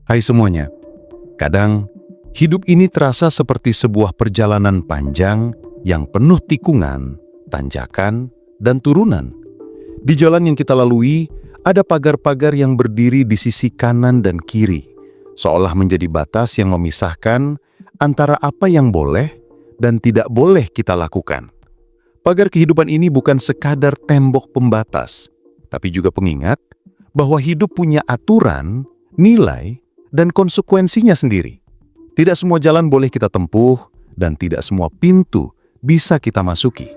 Hai semuanya, kadang hidup ini terasa seperti sebuah perjalanan panjang yang penuh tikungan, tanjakan, dan turunan. Di jalan yang kita lalui, ada pagar-pagar yang berdiri di sisi kanan dan kiri, seolah menjadi batas yang memisahkan antara apa yang boleh dan tidak boleh kita lakukan. Pagar kehidupan ini bukan sekadar tembok pembatas, tapi juga pengingat bahwa hidup punya aturan, nilai, dan konsekuensinya sendiri. Tidak semua jalan boleh kita tempuh, dan tidak semua pintu bisa kita masuki.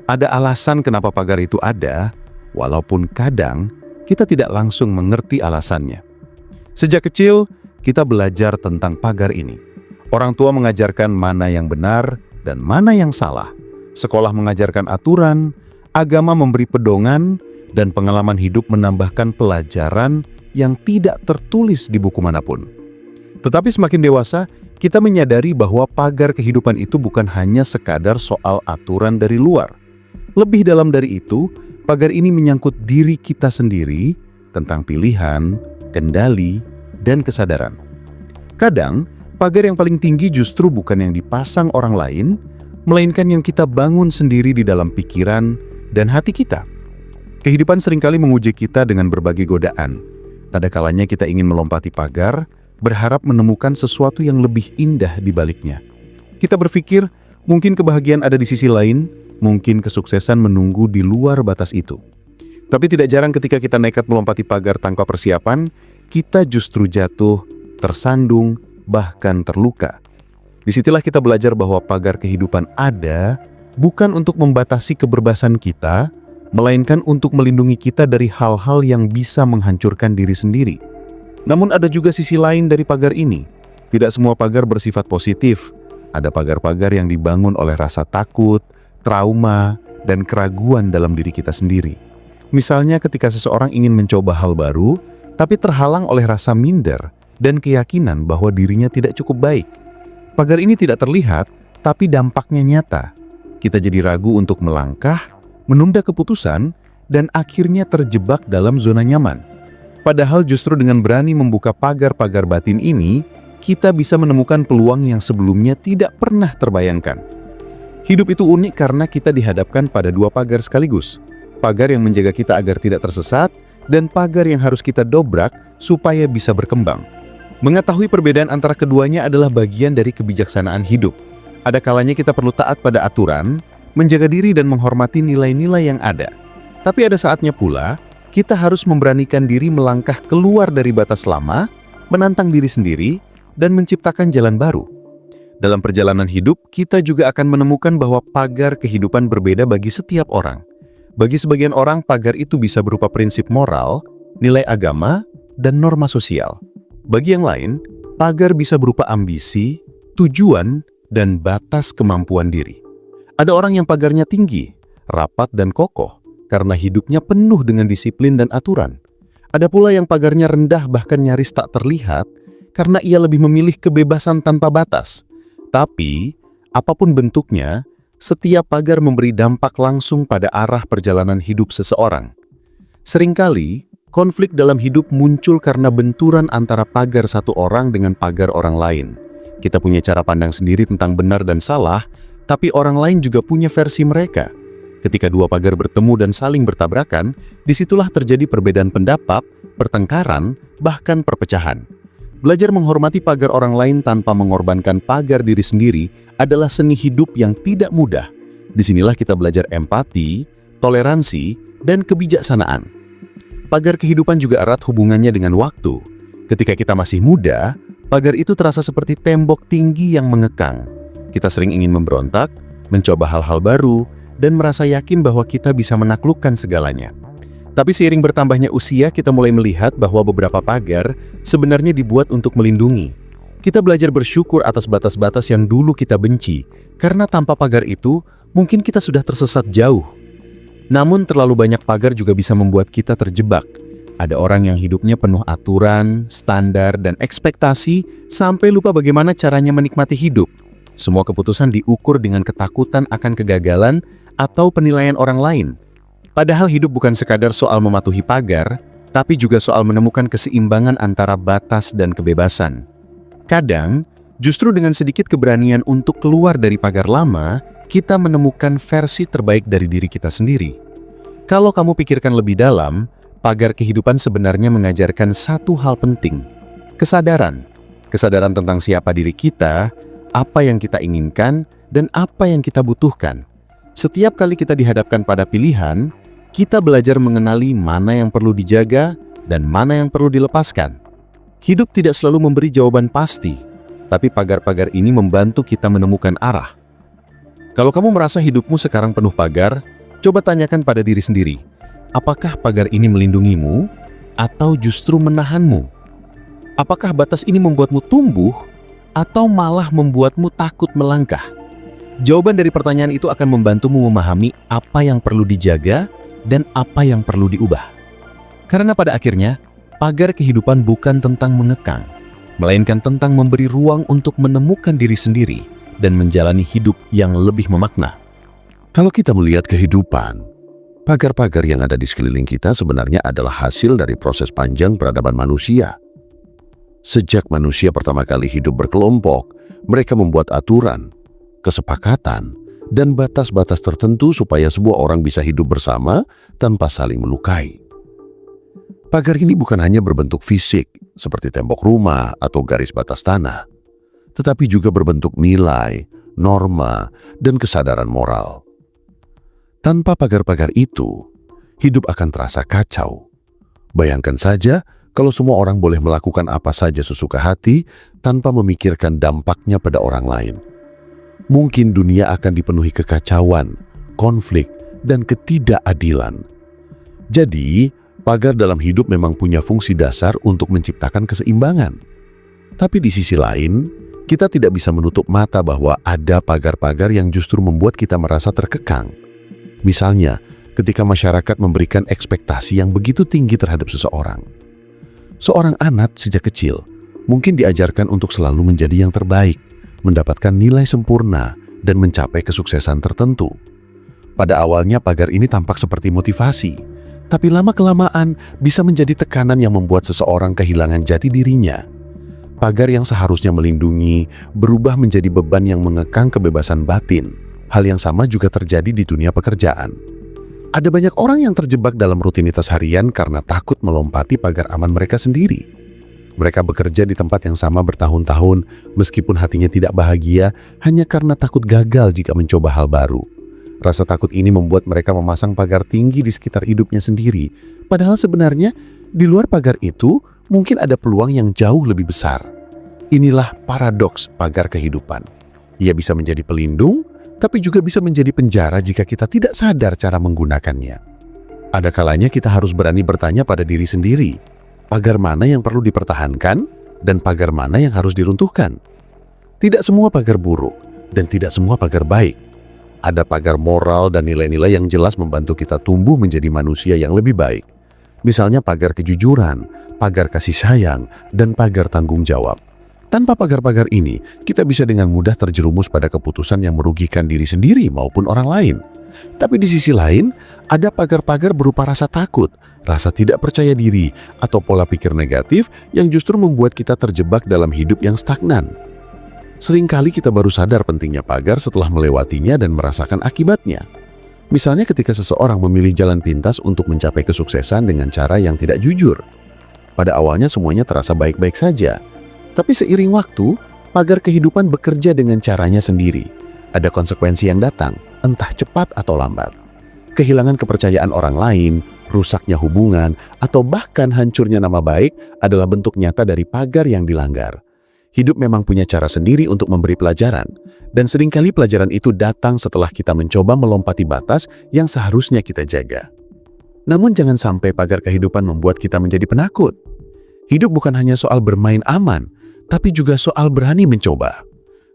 Ada alasan kenapa pagar itu ada, walaupun kadang kita tidak langsung mengerti alasannya. Sejak kecil, kita belajar tentang pagar ini. Orang tua mengajarkan mana yang benar dan mana yang salah. Sekolah mengajarkan aturan, agama memberi pedoman, dan pengalaman hidup menambahkan pelajaran yang tidak tertulis di buku manapun. Tetapi semakin dewasa, kita menyadari bahwa pagar kehidupan itu bukan hanya sekadar soal aturan dari luar. Lebih dalam dari itu, pagar ini menyangkut diri kita sendiri tentang pilihan, kendali, dan kesadaran. Kadang, pagar yang paling tinggi justru bukan yang dipasang orang lain, melainkan yang kita bangun sendiri di dalam pikiran dan hati kita. Kehidupan seringkali menguji kita dengan berbagai godaan. Tak ada kalanya kita ingin melompati pagar, berharap menemukan sesuatu yang lebih indah di baliknya. Kita berpikir, mungkin kebahagiaan ada di sisi lain, mungkin kesuksesan menunggu di luar batas itu. Tapi tidak jarang ketika kita nekat melompati pagar tanpa persiapan, kita justru jatuh, tersandung, bahkan terluka. Disitulah kita belajar bahwa pagar kehidupan ada, bukan untuk membatasi kebebasan kita, melainkan untuk melindungi kita dari hal-hal yang bisa menghancurkan diri sendiri. Namun ada juga sisi lain dari pagar ini. Tidak semua pagar bersifat positif. Ada pagar-pagar yang dibangun oleh rasa takut, trauma, dan keraguan dalam diri kita sendiri. Misalnya ketika seseorang ingin mencoba hal baru, tapi terhalang oleh rasa minder dan keyakinan bahwa dirinya tidak cukup baik. Pagar ini tidak terlihat, tapi dampaknya nyata. Kita jadi ragu untuk melangkah, menunda keputusan, dan akhirnya terjebak dalam zona nyaman. Padahal justru dengan berani membuka pagar-pagar batin ini, kita bisa menemukan peluang yang sebelumnya tidak pernah terbayangkan. Hidup itu unik karena kita dihadapkan pada dua pagar sekaligus. Pagar yang menjaga kita agar tidak tersesat, dan pagar yang harus kita dobrak supaya bisa berkembang. Mengetahui perbedaan antara keduanya adalah bagian dari kebijaksanaan hidup. Ada kalanya kita perlu taat pada aturan, menjaga diri dan menghormati nilai-nilai yang ada. Tapi ada saatnya pula, kita harus memberanikan diri melangkah keluar dari batas lama, menantang diri sendiri, dan menciptakan jalan baru. Dalam perjalanan hidup, kita juga akan menemukan bahwa pagar kehidupan berbeda bagi setiap orang. Bagi sebagian orang, pagar itu bisa berupa prinsip moral, nilai agama, dan norma sosial. Bagi yang lain, pagar bisa berupa ambisi, tujuan, dan batas kemampuan diri. Ada orang yang pagarnya tinggi, rapat, dan kokoh karena hidupnya penuh dengan disiplin dan aturan. Ada pula yang pagarnya rendah bahkan nyaris tak terlihat karena ia lebih memilih kebebasan tanpa batas. Tapi, apapun bentuknya, setiap pagar memberi dampak langsung pada arah perjalanan hidup seseorang. Seringkali, konflik dalam hidup muncul karena benturan antara pagar satu orang dengan pagar orang lain. Kita punya cara pandang sendiri tentang benar dan salah, tapi orang lain juga punya versi mereka. Ketika dua pagar bertemu dan saling bertabrakan, disitulah terjadi perbedaan pendapat, pertengkaran, bahkan perpecahan. Belajar menghormati pagar orang lain tanpa mengorbankan pagar diri sendiri adalah seni hidup yang tidak mudah. Disinilah kita belajar empati, toleransi, dan kebijaksanaan. Pagar kehidupan juga erat hubungannya dengan waktu. Ketika kita masih muda, pagar itu terasa seperti tembok tinggi yang mengekang. Kita sering ingin memberontak, mencoba hal-hal baru, dan merasa yakin bahwa kita bisa menaklukkan segalanya. Tapi seiring bertambahnya usia, kita mulai melihat bahwa beberapa pagar sebenarnya dibuat untuk melindungi. Kita belajar bersyukur atas batas-batas yang dulu kita benci, karena tanpa pagar itu, mungkin kita sudah tersesat jauh. Namun terlalu banyak pagar juga bisa membuat kita terjebak. Ada orang yang hidupnya penuh aturan, standar, dan ekspektasi sampai lupa bagaimana caranya menikmati hidup. Semua keputusan diukur dengan ketakutan akan kegagalan atau penilaian orang lain. Padahal hidup bukan sekadar soal mematuhi pagar, tapi juga soal menemukan keseimbangan antara batas dan kebebasan. Kadang, justru dengan sedikit keberanian untuk keluar dari pagar lama, kita menemukan versi terbaik dari diri kita sendiri. Kalau kamu pikirkan lebih dalam, pagar kehidupan sebenarnya mengajarkan satu hal penting: kesadaran. Kesadaran tentang siapa diri kita, apa yang kita inginkan, dan apa yang kita butuhkan. Setiap kali kita dihadapkan pada pilihan, kita belajar mengenali mana yang perlu dijaga dan mana yang perlu dilepaskan. Hidup tidak selalu memberi jawaban pasti, tapi pagar-pagar ini membantu kita menemukan arah. Kalau kamu merasa hidupmu sekarang penuh pagar, coba tanyakan pada diri sendiri, apakah pagar ini melindungimu atau justru menahanmu? Apakah batas ini membuatmu tumbuh atau malah membuatmu takut melangkah? Jawaban dari pertanyaan itu akan membantumu memahami apa yang perlu dijaga dan apa yang perlu diubah. Karena pada akhirnya, pagar kehidupan bukan tentang mengekang, melainkan tentang memberi ruang untuk menemukan diri sendiri dan menjalani hidup yang lebih memakna. Kalau kita melihat kehidupan, pagar-pagar yang ada di sekeliling kita sebenarnya adalah hasil dari proses panjang peradaban manusia. Sejak manusia pertama kali hidup berkelompok, mereka membuat aturan, kesepakatan, dan batas-batas tertentu supaya sebuah orang bisa hidup bersama tanpa saling melukai. Pagar ini bukan hanya berbentuk fisik, seperti tembok rumah atau garis batas tanah, tetapi juga berbentuk nilai, norma, dan kesadaran moral. Tanpa pagar-pagar itu, hidup akan terasa kacau. Bayangkan saja kalau semua orang boleh melakukan apa saja sesuka hati tanpa memikirkan dampaknya pada orang lain. Mungkin dunia akan dipenuhi kekacauan, konflik, dan ketidakadilan. Jadi, pagar dalam hidup memang punya fungsi dasar untuk menciptakan keseimbangan. Tapi di sisi lain, kita tidak bisa menutup mata bahwa ada pagar-pagar yang justru membuat kita merasa terkekang. Misalnya, ketika masyarakat memberikan ekspektasi yang begitu tinggi terhadap seseorang. Seorang anak sejak kecil mungkin diajarkan untuk selalu menjadi yang terbaik, mendapatkan nilai sempurna, dan mencapai kesuksesan tertentu. Pada awalnya pagar ini tampak seperti motivasi, tapi lama-kelamaan bisa menjadi tekanan yang membuat seseorang kehilangan jati dirinya. Pagar yang seharusnya melindungi berubah menjadi beban yang mengekang kebebasan batin. Hal yang sama juga terjadi di dunia pekerjaan. Ada banyak orang yang terjebak dalam rutinitas harian karena takut melompati pagar aman mereka sendiri. Mereka bekerja di tempat yang sama bertahun-tahun meskipun hatinya tidak bahagia hanya karena takut gagal jika mencoba hal baru. Rasa takut ini membuat mereka memasang pagar tinggi di sekitar hidupnya sendiri. Padahal sebenarnya di luar pagar itu mungkin ada peluang yang jauh lebih besar. Inilah paradoks pagar kehidupan. Ia bisa menjadi pelindung, tapi juga bisa menjadi penjara jika kita tidak sadar cara menggunakannya. Ada kalanya kita harus berani bertanya pada diri sendiri, pagar mana yang perlu dipertahankan dan pagar mana yang harus diruntuhkan. Tidak semua pagar buruk dan tidak semua pagar baik. Ada pagar moral dan nilai-nilai yang jelas membantu kita tumbuh menjadi manusia yang lebih baik. Misalnya pagar kejujuran, pagar kasih sayang, dan pagar tanggung jawab. Tanpa pagar-pagar ini, kita bisa dengan mudah terjerumus pada keputusan yang merugikan diri sendiri maupun orang lain. Tapi di sisi lain, ada pagar-pagar berupa rasa takut, rasa tidak percaya diri, atau pola pikir negatif yang justru membuat kita terjebak dalam hidup yang stagnan. Seringkali kita baru sadar pentingnya pagar setelah melewatinya dan merasakan akibatnya. Misalnya ketika seseorang memilih jalan pintas untuk mencapai kesuksesan dengan cara yang tidak jujur. Pada awalnya semuanya terasa baik-baik saja. Tapi seiring waktu, pagar kehidupan bekerja dengan caranya sendiri. Ada konsekuensi yang datang, entah cepat atau lambat. Kehilangan kepercayaan orang lain, rusaknya hubungan, atau bahkan hancurnya nama baik adalah bentuk nyata dari pagar yang dilanggar. Hidup memang punya cara sendiri untuk memberi pelajaran, dan seringkali pelajaran itu datang setelah kita mencoba melompati batas yang seharusnya kita jaga. Namun jangan sampai pagar kehidupan membuat kita menjadi penakut. Hidup bukan hanya soal bermain aman, tapi juga soal berani mencoba.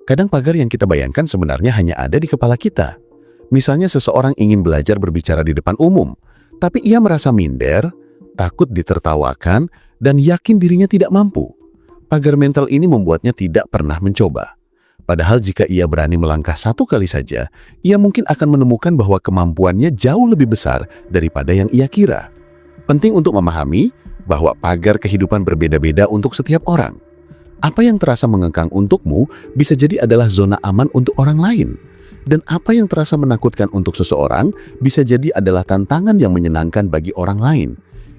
Kadang pagar yang kita bayangkan sebenarnya hanya ada di kepala kita. Misalnya seseorang ingin belajar berbicara di depan umum, tapi ia merasa minder, takut ditertawakan, dan yakin dirinya tidak mampu. Pagar mental ini membuatnya tidak pernah mencoba. Padahal jika ia berani melangkah satu kali saja, ia mungkin akan menemukan bahwa kemampuannya jauh lebih besar daripada yang ia kira. Penting untuk memahami, bahwa pagar kehidupan berbeda-beda untuk setiap orang. Apa yang terasa mengekang untukmu bisa jadi adalah zona aman untuk orang lain. Dan apa yang terasa menakutkan untuk seseorang bisa jadi adalah tantangan yang menyenangkan bagi orang lain.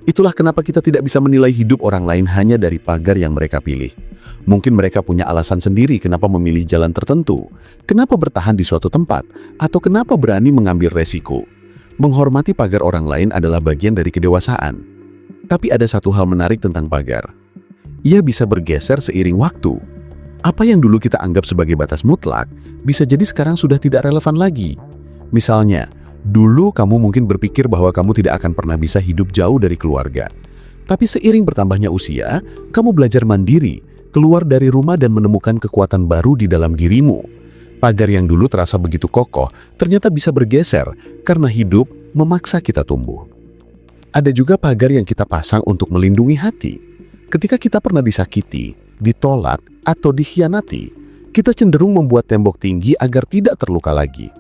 Itulah kenapa kita tidak bisa menilai hidup orang lain hanya dari pagar yang mereka pilih. Mungkin mereka punya alasan sendiri kenapa memilih jalan tertentu, kenapa bertahan di suatu tempat, atau kenapa berani mengambil resiko. Menghormati pagar orang lain adalah bagian dari kedewasaan. Tapi ada satu hal menarik tentang pagar. Ia bisa bergeser seiring waktu. Apa yang dulu kita anggap sebagai batas mutlak, bisa jadi sekarang sudah tidak relevan lagi. Misalnya, dulu kamu mungkin berpikir bahwa kamu tidak akan pernah bisa hidup jauh dari keluarga. Tapi seiring bertambahnya usia, kamu belajar mandiri, keluar dari rumah dan menemukan kekuatan baru di dalam dirimu. Pagar yang dulu terasa begitu kokoh, ternyata bisa bergeser karena hidup memaksa kita tumbuh. Ada juga pagar yang kita pasang untuk melindungi hati. Ketika kita pernah disakiti, ditolak, atau dikhianati, kita cenderung membuat tembok tinggi agar tidak terluka lagi.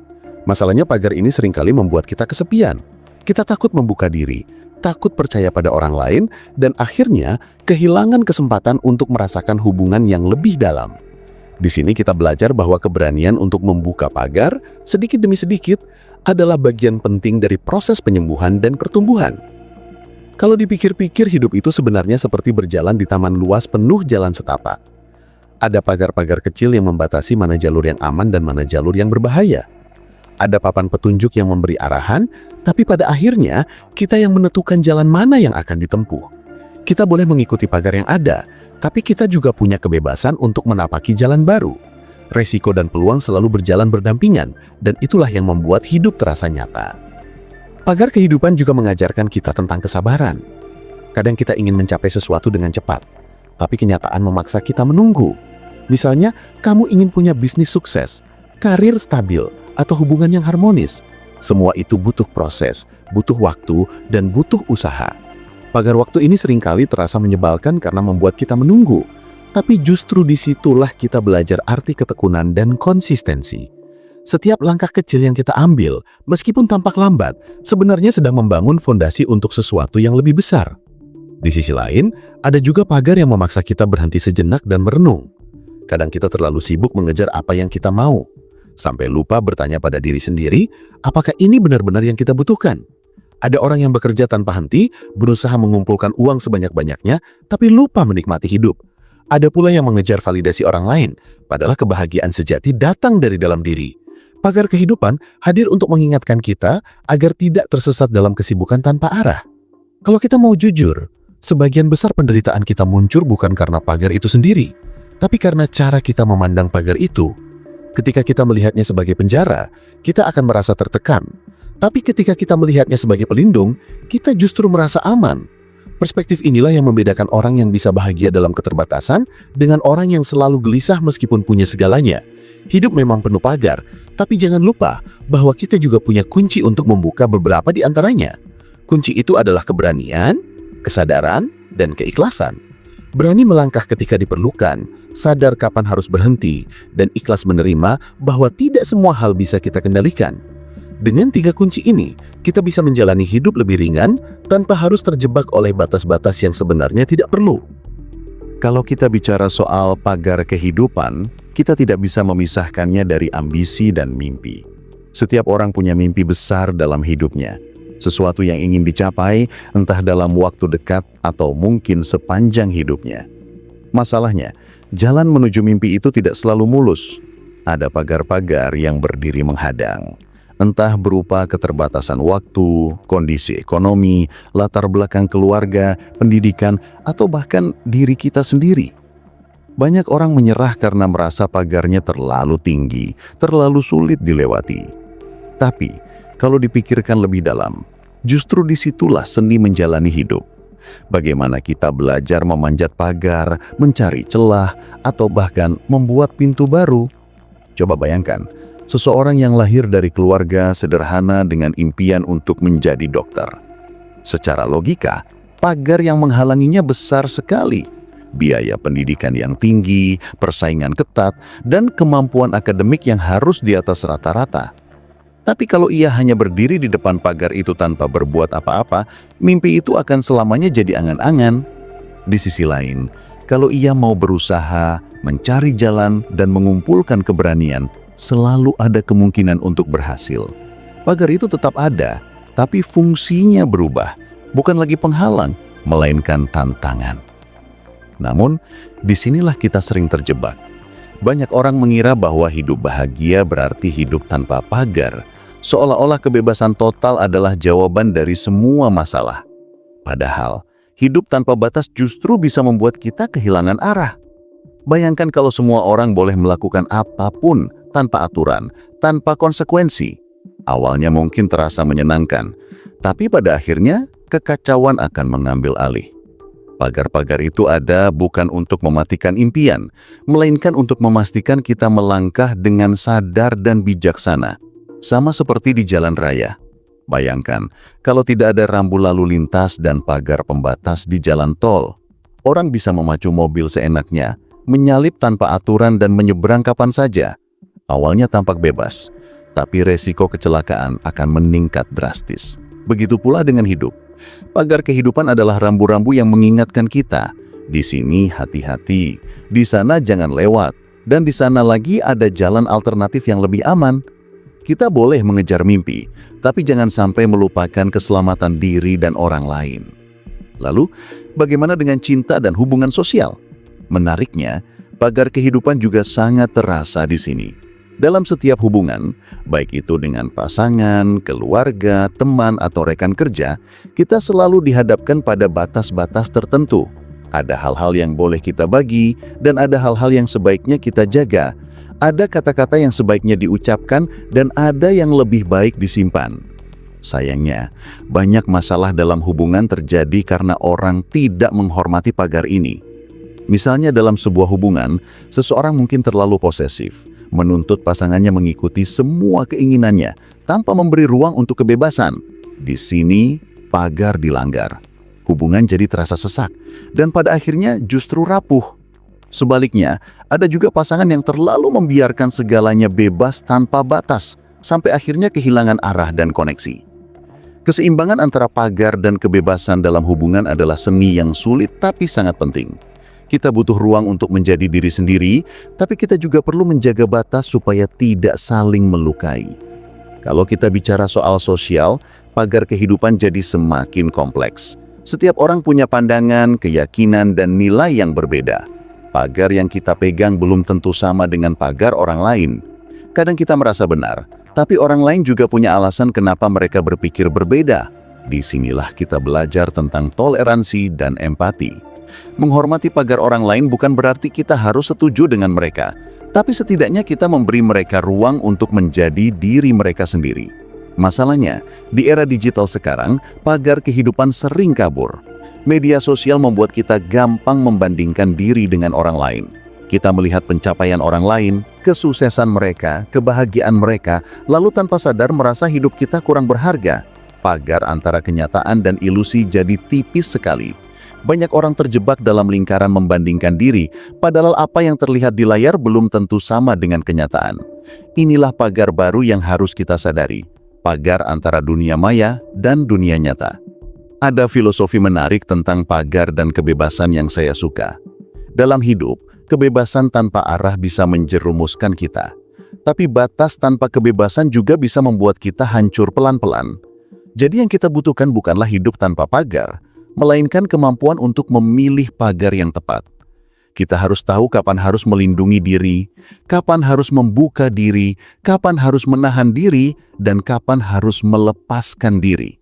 Masalahnya pagar ini seringkali membuat kita kesepian. Kita takut membuka diri, takut percaya pada orang lain, dan akhirnya kehilangan kesempatan untuk merasakan hubungan yang lebih dalam. Di sini kita belajar bahwa keberanian untuk membuka pagar, sedikit demi sedikit, adalah bagian penting dari proses penyembuhan dan pertumbuhan. Kalau dipikir-pikir, hidup itu sebenarnya seperti berjalan di taman luas penuh jalan setapak. Ada pagar-pagar kecil yang membatasi mana jalur yang aman dan mana jalur yang berbahaya. Ada papan petunjuk yang memberi arahan, tapi pada akhirnya kita yang menentukan jalan mana yang akan ditempuh. Kita boleh mengikuti pagar yang ada, tapi kita juga punya kebebasan untuk menapaki jalan baru. Resiko dan peluang selalu berjalan berdampingan, dan itulah yang membuat hidup terasa nyata. Pagar kehidupan juga mengajarkan kita tentang kesabaran. Kadang kita ingin mencapai sesuatu dengan cepat, tapi kenyataan memaksa kita menunggu. Misalnya, kamu ingin punya bisnis sukses, karir stabil, atau hubungan yang harmonis. Semua itu butuh proses, butuh waktu, dan butuh usaha. Pagar waktu ini seringkali terasa menyebalkan karena membuat kita menunggu. Tapi justru disitulah kita belajar arti ketekunan dan konsistensi. Setiap langkah kecil yang kita ambil, meskipun tampak lambat, sebenarnya sedang membangun fondasi untuk sesuatu yang lebih besar. Di sisi lain, ada juga pagar yang memaksa kita berhenti sejenak dan merenung. Kadang kita terlalu sibuk mengejar apa yang kita mau, sampai lupa bertanya pada diri sendiri, apakah ini benar-benar yang kita butuhkan? Ada orang yang bekerja tanpa henti, berusaha mengumpulkan uang sebanyak-banyaknya, tapi lupa menikmati hidup. Ada pula yang mengejar validasi orang lain, padahal kebahagiaan sejati datang dari dalam diri. Pagar kehidupan hadir untuk mengingatkan kita agar tidak tersesat dalam kesibukan tanpa arah. Kalau kita mau jujur, sebagian besar penderitaan kita muncul bukan karena pagar itu sendiri, tapi karena cara kita memandang pagar itu. Ketika kita melihatnya sebagai penjara, kita akan merasa tertekan. Tapi ketika kita melihatnya sebagai pelindung, kita justru merasa aman. Perspektif inilah yang membedakan orang yang bisa bahagia dalam keterbatasan dengan orang yang selalu gelisah meskipun punya segalanya. Hidup memang penuh pagar, tapi jangan lupa bahwa kita juga punya kunci untuk membuka beberapa di antaranya. Kunci itu adalah keberanian, kesadaran, dan keikhlasan. Berani melangkah ketika diperlukan, sadar kapan harus berhenti, dan ikhlas menerima bahwa tidak semua hal bisa kita kendalikan. Dengan 3 kunci ini, kita bisa menjalani hidup lebih ringan tanpa harus terjebak oleh batas-batas yang sebenarnya tidak perlu. Kalau kita bicara soal pagar kehidupan, kita tidak bisa memisahkannya dari ambisi dan mimpi. Setiap orang punya mimpi besar dalam hidupnya. Sesuatu yang ingin dicapai, entah dalam waktu dekat atau mungkin sepanjang hidupnya. Masalahnya, jalan menuju mimpi itu tidak selalu mulus. Ada pagar-pagar yang berdiri menghadang. Entah berupa keterbatasan waktu, kondisi ekonomi, latar belakang keluarga, pendidikan, atau bahkan diri kita sendiri. Banyak orang menyerah karena merasa pagarnya terlalu tinggi, terlalu sulit dilewati. Tapi, kalau dipikirkan lebih dalam, justru disitulah seni menjalani hidup. Bagaimana kita belajar memanjat pagar, mencari celah, atau bahkan membuat pintu baru. Coba bayangkan, seseorang yang lahir dari keluarga sederhana dengan impian untuk menjadi dokter. Secara logika, pagar yang menghalanginya besar sekali. Biaya pendidikan yang tinggi, persaingan ketat, dan kemampuan akademik yang harus di atas rata-rata. Tapi kalau ia hanya berdiri di depan pagar itu tanpa berbuat apa-apa, mimpi itu akan selamanya jadi angan-angan. Di sisi lain, kalau ia mau berusaha, mencari jalan, dan mengumpulkan keberanian, selalu ada kemungkinan untuk berhasil. Pagar itu tetap ada, tapi fungsinya berubah, bukan lagi penghalang, melainkan tantangan. Namun, disinilah kita sering terjebak. Banyak orang mengira bahwa hidup bahagia berarti hidup tanpa pagar, seolah-olah kebebasan total adalah jawaban dari semua masalah. Padahal, hidup tanpa batas justru bisa membuat kita kehilangan arah. Bayangkan kalau semua orang boleh melakukan apapun tanpa aturan, tanpa konsekuensi. Awalnya mungkin terasa menyenangkan, tapi pada akhirnya kekacauan akan mengambil alih. Pagar-pagar itu ada bukan untuk mematikan impian, melainkan untuk memastikan kita melangkah dengan sadar dan bijaksana. Sama seperti di jalan raya. Bayangkan, kalau tidak ada rambu lalu lintas dan pagar pembatas di jalan tol, orang bisa memacu mobil seenaknya, menyalip tanpa aturan dan menyeberang kapan saja. Awalnya tampak bebas, tapi resiko kecelakaan akan meningkat drastis. Begitu pula dengan hidup. Pagar kehidupan adalah rambu-rambu yang mengingatkan kita, di sini hati-hati, di sana jangan lewat, dan di sana lagi ada jalan alternatif yang lebih aman. Kita boleh mengejar mimpi, tapi jangan sampai melupakan keselamatan diri dan orang lain. Lalu, bagaimana dengan cinta dan hubungan sosial? Menariknya, pagar kehidupan juga sangat terasa di sini. Dalam setiap hubungan, baik itu dengan pasangan, keluarga, teman, atau rekan kerja, kita selalu dihadapkan pada batas-batas tertentu. Ada hal-hal yang boleh kita bagi, dan ada hal-hal yang sebaiknya kita jaga. Ada kata-kata yang sebaiknya diucapkan dan ada yang lebih baik disimpan. Sayangnya, banyak masalah dalam hubungan terjadi karena orang tidak menghormati pagar ini. Misalnya dalam sebuah hubungan, seseorang mungkin terlalu posesif, menuntut pasangannya mengikuti semua keinginannya tanpa memberi ruang untuk kebebasan. Di sini, pagar dilanggar. Hubungan jadi terasa sesak dan pada akhirnya justru rapuh. Sebaliknya, ada juga pasangan yang terlalu membiarkan segalanya bebas tanpa batas, sampai akhirnya kehilangan arah dan koneksi. Keseimbangan antara pagar dan kebebasan dalam hubungan adalah seni yang sulit tapi sangat penting. Kita butuh ruang untuk menjadi diri sendiri, tapi kita juga perlu menjaga batas supaya tidak saling melukai. Kalau kita bicara soal sosial, pagar kehidupan jadi semakin kompleks. Setiap orang punya pandangan, keyakinan, dan nilai yang berbeda. Pagar yang kita pegang belum tentu sama dengan pagar orang lain. Kadang kita merasa benar, tapi orang lain juga punya alasan kenapa mereka berpikir berbeda. Disinilah kita belajar tentang toleransi dan empati. Menghormati pagar orang lain bukan berarti kita harus setuju dengan mereka, tapi setidaknya kita memberi mereka ruang untuk menjadi diri mereka sendiri. Masalahnya, di era digital sekarang, pagar kehidupan sering kabur. Media sosial membuat kita gampang membandingkan diri dengan orang lain. Kita melihat pencapaian orang lain, kesuksesan mereka, kebahagiaan mereka, lalu tanpa sadar merasa hidup kita kurang berharga. Pagar antara kenyataan dan ilusi jadi tipis sekali. Banyak orang terjebak dalam lingkaran membandingkan diri, padahal apa yang terlihat di layar belum tentu sama dengan kenyataan. Inilah pagar baru yang harus kita sadari. Pagar antara dunia maya dan dunia nyata. Ada filosofi menarik tentang pagar dan kebebasan yang saya suka. Dalam hidup, kebebasan tanpa arah bisa menjerumuskan kita. Tapi batas tanpa kebebasan juga bisa membuat kita hancur pelan-pelan. Jadi yang kita butuhkan bukanlah hidup tanpa pagar, melainkan kemampuan untuk memilih pagar yang tepat. Kita harus tahu kapan harus melindungi diri, kapan harus membuka diri, kapan harus menahan diri, dan kapan harus melepaskan diri.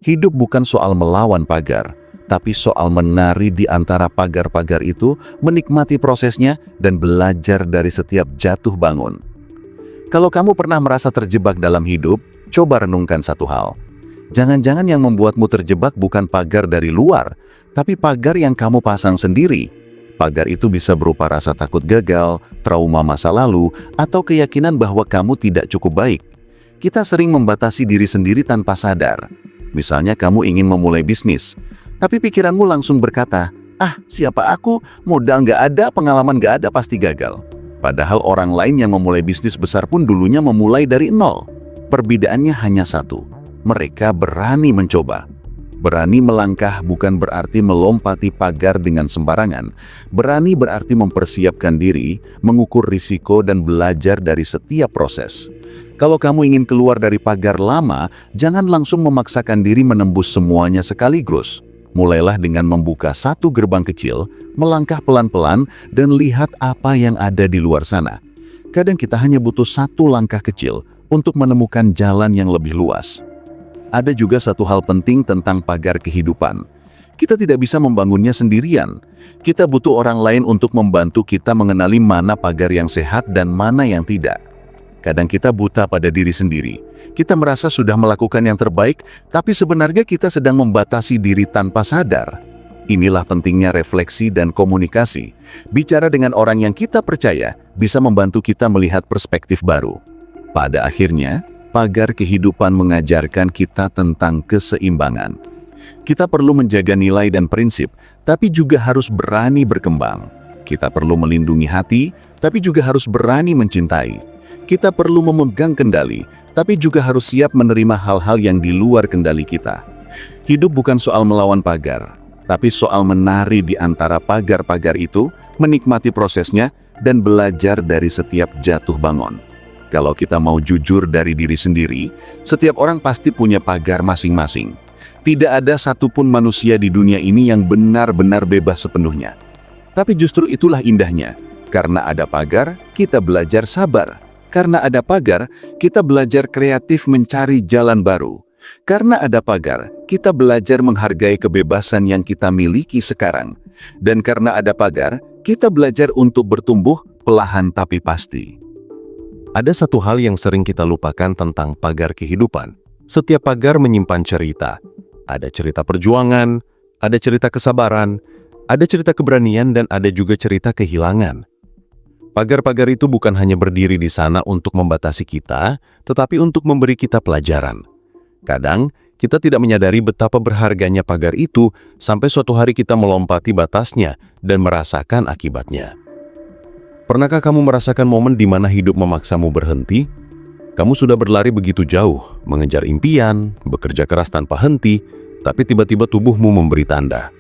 Hidup bukan soal melawan pagar, tapi soal menari di antara pagar-pagar itu, menikmati prosesnya, dan belajar dari setiap jatuh bangun. Kalau kamu pernah merasa terjebak dalam hidup, coba renungkan satu hal. Jangan-jangan yang membuatmu terjebak bukan pagar dari luar, tapi pagar yang kamu pasang sendiri. Pagar itu bisa berupa rasa takut gagal, trauma masa lalu, atau keyakinan bahwa kamu tidak cukup baik. Kita sering membatasi diri sendiri tanpa sadar. Misalnya kamu ingin memulai bisnis, tapi pikiranmu langsung berkata, siapa aku, modal nggak ada, pengalaman nggak ada, pasti gagal. Padahal orang lain yang memulai bisnis besar pun dulunya memulai dari nol. Perbedaannya hanya satu, mereka berani mencoba. Berani melangkah bukan berarti melompati pagar dengan sembarangan. Berani berarti mempersiapkan diri, mengukur risiko dan belajar dari setiap proses. Kalau kamu ingin keluar dari pagar lama, jangan langsung memaksakan diri menembus semuanya sekaligus. Mulailah dengan membuka satu gerbang kecil, melangkah pelan-pelan dan lihat apa yang ada di luar sana. Kadang kita hanya butuh satu langkah kecil untuk menemukan jalan yang lebih luas. Ada juga satu hal penting tentang pagar kehidupan. Kita tidak bisa membangunnya sendirian. Kita butuh orang lain untuk membantu kita mengenali mana pagar yang sehat dan mana yang tidak. Kadang kita buta pada diri sendiri. Kita merasa sudah melakukan yang terbaik, tapi sebenarnya kita sedang membatasi diri tanpa sadar. Inilah pentingnya refleksi dan komunikasi. Bicara dengan orang yang kita percaya bisa membantu kita melihat perspektif baru. Pada akhirnya, pagar kehidupan mengajarkan kita tentang keseimbangan. Kita perlu menjaga nilai dan prinsip, tapi juga harus berani berkembang. Kita perlu melindungi hati, tapi juga harus berani mencintai. Kita perlu memegang kendali, tapi juga harus siap menerima hal-hal yang di luar kendali kita. Hidup bukan soal melawan pagar, tapi soal menari di antara pagar-pagar itu, menikmati prosesnya, dan belajar dari setiap jatuh bangun. Kalau kita mau jujur dari diri sendiri, setiap orang pasti punya pagar masing-masing. Tidak ada satupun manusia di dunia ini yang benar-benar bebas sepenuhnya. Tapi justru itulah indahnya. Karena ada pagar, kita belajar sabar. Karena ada pagar, kita belajar kreatif mencari jalan baru. Karena ada pagar, kita belajar menghargai kebebasan yang kita miliki sekarang. Dan karena ada pagar, kita belajar untuk bertumbuh perlahan tapi pasti. Ada satu hal yang sering kita lupakan tentang pagar kehidupan. Setiap pagar menyimpan cerita. Ada cerita perjuangan, ada cerita kesabaran, ada cerita keberanian, dan ada juga cerita kehilangan. Pagar-pagar itu bukan hanya berdiri di sana untuk membatasi kita, tetapi untuk memberi kita pelajaran. Kadang, kita tidak menyadari betapa berharganya pagar itu sampai suatu hari kita melompati batasnya dan merasakan akibatnya. Pernahkah kamu merasakan momen di mana hidup memaksamu berhenti? Kamu sudah berlari begitu jauh, mengejar impian, bekerja keras tanpa henti, tapi tiba-tiba tubuhmu memberi tanda.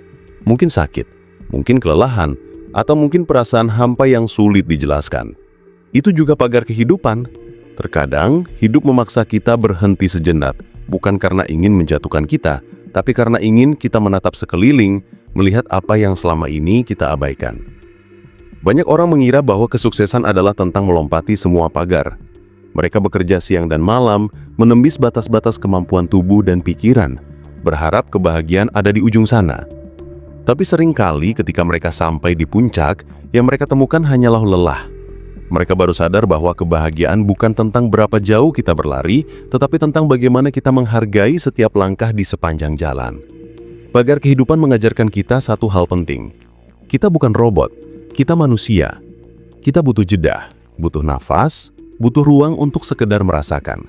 Mungkin sakit, mungkin kelelahan, atau mungkin perasaan hampa yang sulit dijelaskan. Itu juga pagar kehidupan. Terkadang, hidup memaksa kita berhenti sejenak, bukan karena ingin menjatuhkan kita, tapi karena ingin kita menatap sekeliling, melihat apa yang selama ini kita abaikan. Banyak orang mengira bahwa kesuksesan adalah tentang melompati semua pagar. Mereka bekerja siang dan malam, menembus batas-batas kemampuan tubuh dan pikiran, berharap kebahagiaan ada di ujung sana. Tapi seringkali ketika mereka sampai di puncak, yang mereka temukan hanyalah lelah. Mereka baru sadar bahwa kebahagiaan bukan tentang berapa jauh kita berlari, tetapi tentang bagaimana kita menghargai setiap langkah di sepanjang jalan. Pagar kehidupan mengajarkan kita satu hal penting. Kita bukan robot. Kita manusia. Kita butuh jeda, butuh nafas, butuh ruang untuk sekedar merasakan.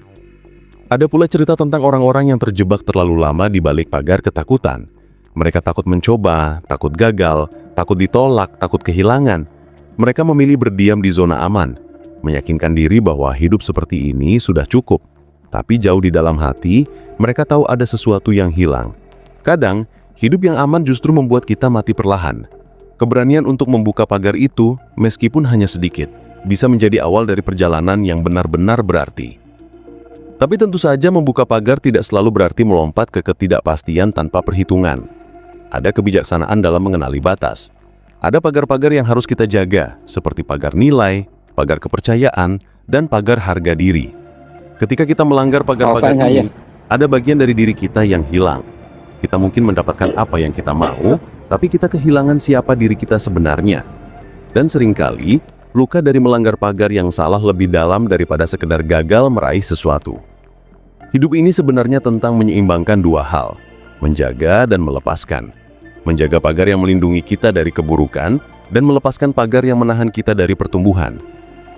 Ada pula cerita tentang orang-orang yang terjebak terlalu lama di balik pagar ketakutan. Mereka takut mencoba, takut gagal, takut ditolak, takut kehilangan. Mereka memilih berdiam di zona aman, meyakinkan diri bahwa hidup seperti ini sudah cukup. Tapi jauh di dalam hati, mereka tahu ada sesuatu yang hilang. Kadang, hidup yang aman justru membuat kita mati perlahan. Keberanian untuk membuka pagar itu, meskipun hanya sedikit, bisa menjadi awal dari perjalanan yang benar-benar berarti. Tapi tentu saja membuka pagar tidak selalu berarti melompat ke ketidakpastian tanpa perhitungan. Ada kebijaksanaan dalam mengenali batas. Ada pagar-pagar yang harus kita jaga, seperti pagar nilai, pagar kepercayaan, dan pagar harga diri. Ketika kita melanggar pagar-pagar ini, ada bagian dari diri kita yang hilang. Kita mungkin mendapatkan apa yang kita mau, tapi kita kehilangan siapa diri kita sebenarnya. Dan seringkali, luka dari melanggar pagar yang salah lebih dalam daripada sekedar gagal meraih sesuatu. Hidup ini sebenarnya tentang menyeimbangkan dua hal, menjaga dan melepaskan. Menjaga pagar yang melindungi kita dari keburukan, dan melepaskan pagar yang menahan kita dari pertumbuhan.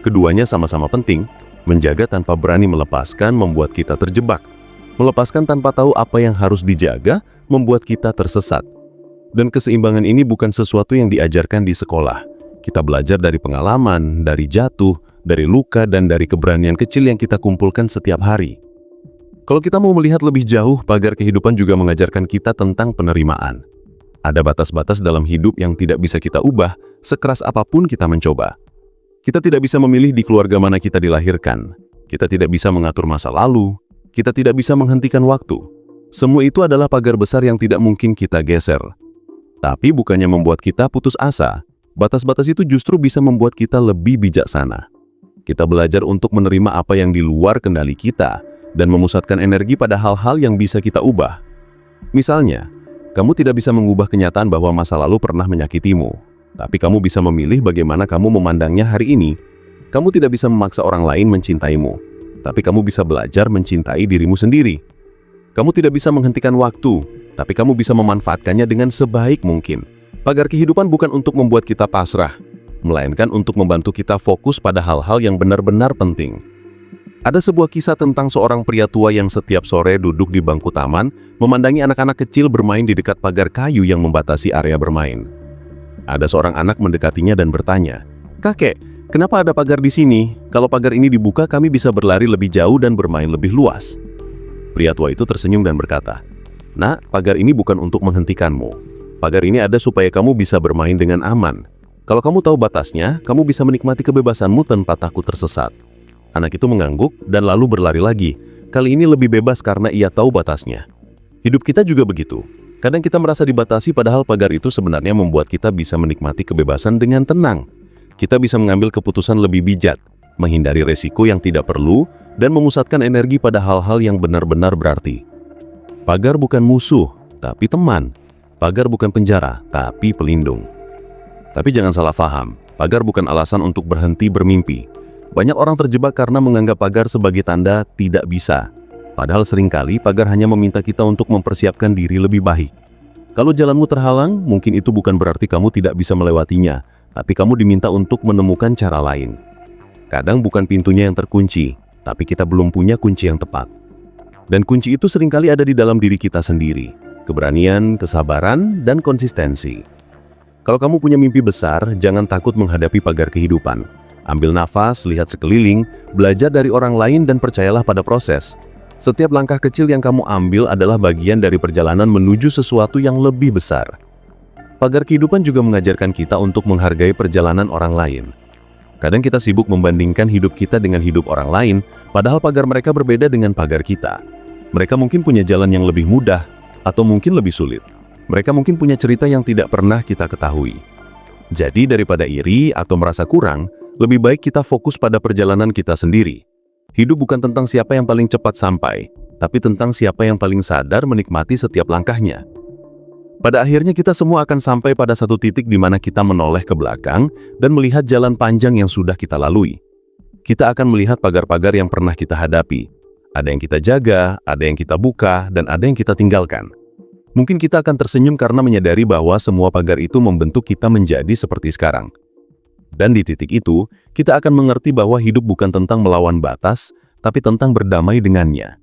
Keduanya sama-sama penting. Menjaga tanpa berani melepaskan membuat kita terjebak. Melepaskan tanpa tahu apa yang harus dijaga membuat kita tersesat. Dan keseimbangan ini bukan sesuatu yang diajarkan di sekolah. Kita belajar dari pengalaman, dari jatuh, dari luka, dan dari keberanian kecil yang kita kumpulkan setiap hari. Kalau kita mau melihat lebih jauh, pagar kehidupan juga mengajarkan kita tentang penerimaan. Ada batas-batas dalam hidup yang tidak bisa kita ubah, sekeras apapun kita mencoba. Kita tidak bisa memilih di keluarga mana kita dilahirkan. Kita tidak bisa mengatur masa lalu. Kita tidak bisa menghentikan waktu. Semua itu adalah pagar besar yang tidak mungkin kita geser. Tapi bukannya membuat kita putus asa, batas-batas itu justru bisa membuat kita lebih bijaksana. Kita belajar untuk menerima apa yang di luar kendali kita dan memusatkan energi pada hal-hal yang bisa kita ubah. Misalnya, kamu tidak bisa mengubah kenyataan bahwa masa lalu pernah menyakitimu, tapi kamu bisa memilih bagaimana kamu memandangnya hari ini. Kamu tidak bisa memaksa orang lain mencintaimu, tapi kamu bisa belajar mencintai dirimu sendiri. Kamu tidak bisa menghentikan waktu, tapi kamu bisa memanfaatkannya dengan sebaik mungkin. Pagar kehidupan bukan untuk membuat kita pasrah, melainkan untuk membantu kita fokus pada hal-hal yang benar-benar penting. Ada sebuah kisah tentang seorang pria tua yang setiap sore duduk di bangku taman, memandangi anak-anak kecil bermain di dekat pagar kayu yang membatasi area bermain. Ada seorang anak mendekatinya dan bertanya, "Kakek, kenapa ada pagar di sini? Kalau pagar ini dibuka, kami bisa berlari lebih jauh dan bermain lebih luas." Pria tua itu tersenyum dan berkata, "Nak, pagar ini bukan untuk menghentikanmu. Pagar ini ada supaya kamu bisa bermain dengan aman. Kalau kamu tahu batasnya, kamu bisa menikmati kebebasanmu tanpa takut tersesat." Anak itu mengangguk dan lalu berlari lagi. Kali ini lebih bebas karena ia tahu batasnya. Hidup kita juga begitu. Kadang kita merasa dibatasi padahal pagar itu sebenarnya membuat kita bisa menikmati kebebasan dengan tenang. Kita bisa mengambil keputusan lebih bijak, menghindari resiko yang tidak perlu, dan memusatkan energi pada hal-hal yang benar-benar berarti. Pagar bukan musuh, tapi teman. Pagar bukan penjara, tapi pelindung. Tapi jangan salah paham, pagar bukan alasan untuk berhenti bermimpi. Banyak orang terjebak karena menganggap pagar sebagai tanda tidak bisa. Padahal seringkali pagar hanya meminta kita untuk mempersiapkan diri lebih baik. Kalau jalanmu terhalang, mungkin itu bukan berarti kamu tidak bisa melewatinya, tapi kamu diminta untuk menemukan cara lain. Kadang bukan pintunya yang terkunci, tapi kita belum punya kunci yang tepat. Dan kunci itu seringkali ada di dalam diri kita sendiri. Keberanian, kesabaran, dan konsistensi. Kalau kamu punya mimpi besar, jangan takut menghadapi pagar kehidupan. Ambil nafas, lihat sekeliling, belajar dari orang lain dan percayalah pada proses. Setiap langkah kecil yang kamu ambil adalah bagian dari perjalanan menuju sesuatu yang lebih besar. Pagar kehidupan juga mengajarkan kita untuk menghargai perjalanan orang lain. Kadang kita sibuk membandingkan hidup kita dengan hidup orang lain, padahal pagar mereka berbeda dengan pagar kita. Mereka mungkin punya jalan yang lebih mudah, atau mungkin lebih sulit. Mereka mungkin punya cerita yang tidak pernah kita ketahui. Jadi daripada iri atau merasa kurang, lebih baik kita fokus pada perjalanan kita sendiri. Hidup bukan tentang siapa yang paling cepat sampai, tapi tentang siapa yang paling sadar menikmati setiap langkahnya. Pada akhirnya kita semua akan sampai pada satu titik di mana kita menoleh ke belakang dan melihat jalan panjang yang sudah kita lalui. Kita akan melihat pagar-pagar yang pernah kita hadapi. Ada yang kita jaga, ada yang kita buka, dan ada yang kita tinggalkan. Mungkin kita akan tersenyum karena menyadari bahwa semua pagar itu membentuk kita menjadi seperti sekarang. Dan di titik itu, kita akan mengerti bahwa hidup bukan tentang melawan batas, tapi tentang berdamai dengannya.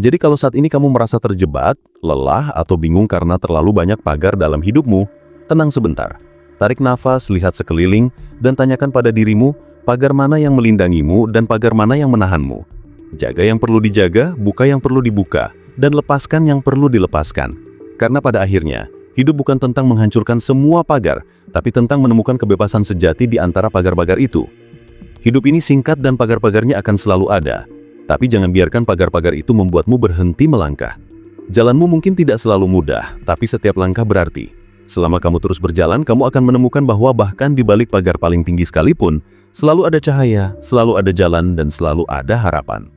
Jadi kalau saat ini kamu merasa terjebak, lelah, atau bingung karena terlalu banyak pagar dalam hidupmu, tenang sebentar. Tarik nafas, lihat sekeliling, dan tanyakan pada dirimu, pagar mana yang melindangimu dan pagar mana yang menahanmu. Jaga yang perlu dijaga, buka yang perlu dibuka, dan lepaskan yang perlu dilepaskan. Karena pada akhirnya, hidup bukan tentang menghancurkan semua pagar, tapi tentang menemukan kebebasan sejati di antara pagar-pagar itu. Hidup ini singkat dan pagar-pagarnya akan selalu ada. Tapi jangan biarkan pagar-pagar itu membuatmu berhenti melangkah. Jalanmu mungkin tidak selalu mudah, tapi setiap langkah berarti. Selama kamu terus berjalan, kamu akan menemukan bahwa bahkan di balik pagar paling tinggi sekalipun, selalu ada cahaya, selalu ada jalan, dan selalu ada harapan.